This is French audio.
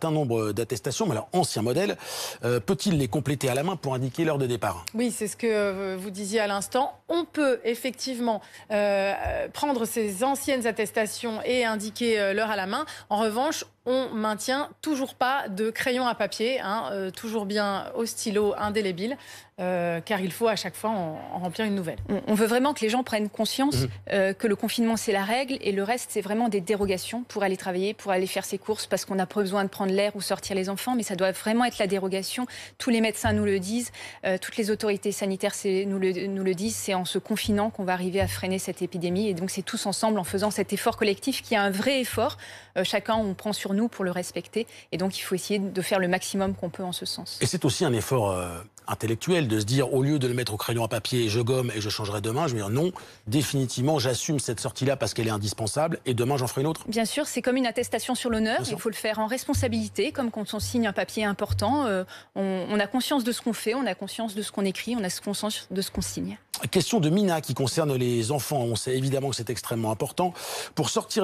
certain nombre d'attestations, mais alors ancien modèle, peut-il les compléter à la main pour indiquer l'heure de départ? Oui, c'est ce que vous disiez à l'instant. On peut effectivement prendre ces anciennes attestations et indiquer l'heure à la main. En revanche, on maintient toujours pas de crayon à papier, toujours bien au stylo indélébile, car il faut à chaque fois en remplir une nouvelle. On veut vraiment que les gens prennent conscience que le confinement c'est la règle et le reste c'est vraiment des dérogations pour aller travailler, pour aller faire ses courses parce qu'on n'a pas besoin de prendre l'air ou sortir les enfants, mais ça doit vraiment être la dérogation. Tous les médecins nous le disent, toutes les autorités sanitaires nous le disent, c'est en se confinant qu'on va arriver à freiner cette épidémie et donc c'est tous ensemble en faisant cet effort collectif qui est un vrai effort. Chacun on prend sur nous pour le respecter et donc il faut essayer de faire le maximum qu'on peut en ce sens. Et c'est aussi un effort intellectuel de se dire, au lieu de le mettre au crayon à papier, je gomme et je changerai demain, je vais dire non, définitivement j'assume cette sortie-là parce qu'elle est indispensable et demain j'en ferai une autre. Bien sûr, c'est comme une attestation sur l'honneur, il faut le faire en responsabilité, comme quand on signe un papier important, on a conscience de ce qu'on fait, on a conscience de ce qu'on écrit, on a conscience de ce qu'on signe. Question de Mina qui concerne les enfants, on sait évidemment que c'est extrêmement important. Pour sortir les